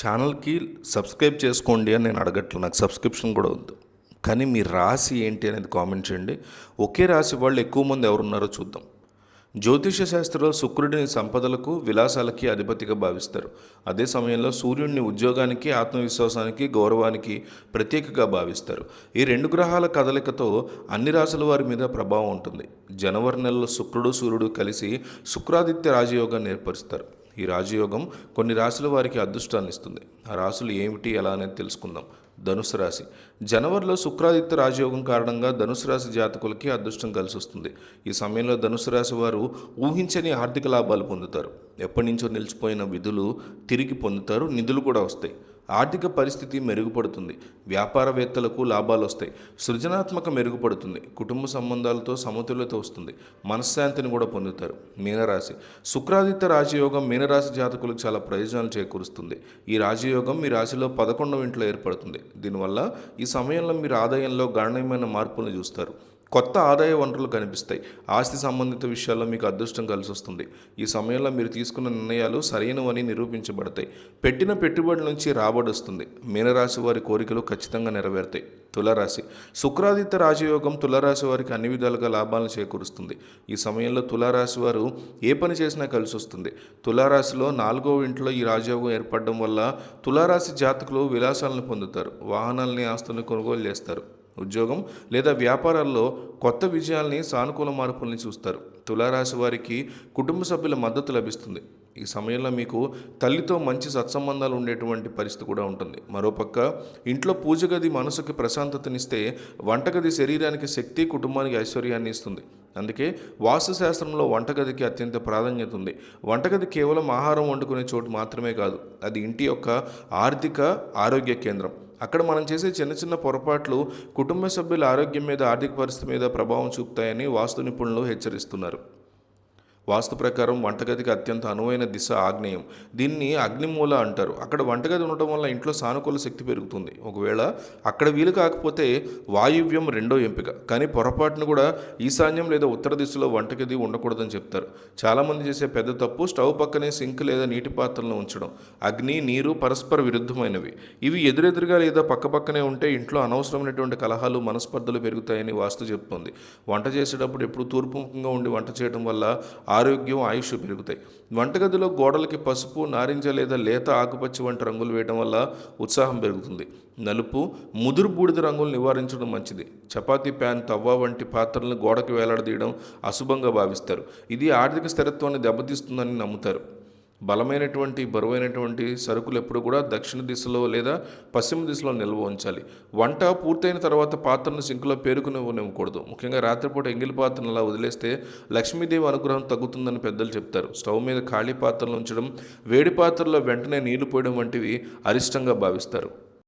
ఛానల్‌కి సబ్స్క్రైబ్ చేసుకోండి అని నేను అడగట్లే. నాకు సబ్స్క్రిప్షన్ కూడా వద్దు. కానీ మీ రాశి ఏంటి అనేది కామెంట్ చేయండి. ఒకే రాశి వాళ్ళు ఎక్కువ మంది ఎవరున్నారో చూద్దాం. జ్యోతిష శాస్త్రంలో శుక్రుడిని సంపదలకు, విలాసాలకి అధిపతిగా భావిస్తారు. అదే సమయంలో సూర్యుడిని ఉద్యోగానికి, ఆత్మవిశ్వాసానికి, గౌరవానికి ప్రత్యేకగా భావిస్తారు. ఈ రెండు గ్రహాల కదలికతో అన్ని రాశుల వారి మీద ప్రభావం ఉంటుంది. జనవరి నెలలో శుక్రుడు, సూర్యుడు కలిసి శుక్రాదిత్య రాజయోగాన్ని ఏర్పరుస్తారు. ఈ రాజయోగం కొన్ని రాశుల వారికి అదృష్టాన్ని ఇస్తుంది. ఆ రాశులు ఏమిటి, ఎలా అనేది తెలుసుకుందాం. ధనుసు రాశి. జనవరిలో శుక్రాదిత్య రాజయోగం కారణంగా ధనుసు రాశి జాతకులకి అదృష్టం కలిసి వస్తుంది. ఈ సమయంలో ధనుసు రాశి వారు ఊహించని ఆర్థిక లాభాలు పొందుతారు. ఎప్పటి నుంచో నిలిచిపోయిన విధులు తిరిగి పొందుతారు, నిధులు కూడా వస్తాయి. ఆర్థిక పరిస్థితి మెరుగుపడుతుంది. వ్యాపారవేత్తలకు లాభాలు వస్తాయి. సృజనాత్మక మెరుగుపడుతుంది. కుటుంబ సంబంధాలతో సమతుల్యత వస్తుంది. మనశ్శాంతిని కూడా పొందుతారు. మీనరాశి. శుక్రాదిత్య రాజయోగం మీనరాశి జాతకులకు చాలా ప్రయోజనాలు చేకూరుస్తుంది. ఈ రాజయోగం మీ రాశిలో 11వ ఇంట్లో ఏర్పడుతుంది. దీనివల్ల ఈ సమయంలో మీరు ఆదాయంలో గణనీయమైన మార్పులను చూస్తారు. కొత్త ఆదాయ వనరులు కనిపిస్తాయి. ఆస్తి సంబంధిత విషయాల్లో మీకు అదృష్టం కలిసి వస్తుంది. ఈ సమయంలో మీరు తీసుకున్న నిర్ణయాలు సరైనవని నిరూపించబడతాయి. పెట్టిన పెట్టుబడి నుంచి రాబడి వస్తుంది. మీనరాశి వారి కోరికలు ఖచ్చితంగా నెరవేరుతాయి. తులారాశి. శుక్రాదిత్య రాజయోగం తులారాశి వారికి అన్ని విధాలుగా లాభాలను చేకూరుస్తుంది. ఈ సమయంలో తులారాశి వారు ఏ పని చేసినా కలిసి వస్తుంది. తులారాశిలో 4వ ఇంట్లో ఈ రాజయోగం ఏర్పడడం వల్ల తులారాశి జాతకులు విలాసాలను పొందుతారు. వాహనాలని, ఆస్తులను కొనుగోలు చేస్తారు. ఉద్యోగం లేదా వ్యాపారాల్లో కొత్త విజయాల్ని, సానుకూల మార్పుల్ని చూస్తారు. తులారాశి వారికి కుటుంబ సభ్యుల మద్దతు లభిస్తుంది. ఈ సమయంలో మీకు తల్లితో మంచి సత్సంబంధాలు ఉండేటువంటి పరిస్థితి కూడా ఉంటుంది. మరోపక్క ఇంట్లో పూజ గది మనసుకి ప్రశాంతతనిస్తే, వంటగది శరీరానికి శక్తి, కుటుంబానికి ఐశ్వర్యాన్ని ఇస్తుంది. అందుకే వాస్తుశాస్త్రంలో వంటగదికి అత్యంత ప్రాధాన్యత ఉంది. వంటగది కేవలం ఆహారం వండుకునే చోటు మాత్రమే కాదు, అది ఇంటి యొక్క ఆర్థిక, ఆరోగ్య కేంద్రం. అక్కడ మనం చేసే చిన్న చిన్న పొరపాట్లు కుటుంబ సభ్యుల ఆరోగ్యం మీద, ఆర్థిక పరిస్థితి మీద ప్రభావం చూపుతాయని వాస్తు నిపుణులు హెచ్చరిస్తున్నారు. వాస్తు ప్రకారం వంటగదికి అత్యంత అనువైన దిశ ఆగ్నేయం. దీన్ని అగ్నిమూల అంటారు. అక్కడ వంటగది ఉండటం వల్ల ఇంట్లో సానుకూల శక్తి పెరుగుతుంది. ఒకవేళ అక్కడ వీలు కాకపోతే వాయువ్యం రెండో ఎంపిక. కానీ పొరపాటును కూడా ఈశాన్యం లేదా ఉత్తర దిశలో వంటగది ఉండకూడదని చెప్తారు. చాలామంది చేసే పెద్ద తప్పు స్టవ్ పక్కనే సింక్ లేదా నీటి పాత్రలను ఉంచడం. అగ్ని, నీరు పరస్పర విరుద్ధమైనవి. ఇవి ఎదురెదురుగా లేదా పక్కపక్కనే ఉంటే ఇంట్లో అనవసరమైనటువంటి కలహాలు, మనస్పర్ధలు పెరుగుతాయని వాస్తు చెప్తోంది. వంట చేసేటప్పుడు ఎప్పుడు తూర్పుముఖంగా ఉండి వంట చేయడం వల్ల ఆరోగ్యం, ఆయుష్ పెరుగుతాయి. వంటగదిలో గోడలకి పసుపు, నారింజ లేదా లేత ఆకుపచ్చ వంటి రంగులు వేయడం వల్ల ఉత్సాహం పెరుగుతుంది. నలుపు, ముదురు బూడిద రంగులు నివారించడం మంచిది. చపాతీ ప్యాన్, తవ్వ వంటి పాత్రలను గోడకు వేలాడదీయడం అశుభంగా భావిస్తారు. ఇది ఆర్థిక స్థిరత్వాన్ని దెబ్బతీస్తుందని నమ్ముతారు. బరువైనటువంటి సరుకులు ఎప్పుడు కూడా దక్షిణ దిశలో లేదా పశ్చిమ దిశలో నిల్వ ఉంచాలి. వంట పూర్తయిన తర్వాత పాత్రను సింకులో పేరుకునివ్వకూడదు. ముఖ్యంగా రాత్రిపూట ఎంగిలి పాత్రను అలా వదిలేస్తే లక్ష్మీదేవి అనుగ్రహం తగ్గుతుందని పెద్దలు చెప్తారు. స్టవ్ మీద ఖాళీ పాత్రలు ఉంచడం, వేడి పాత్రలో వెంటనే నీళ్లు పోయడం వంటివి అరిష్టంగా భావిస్తారు.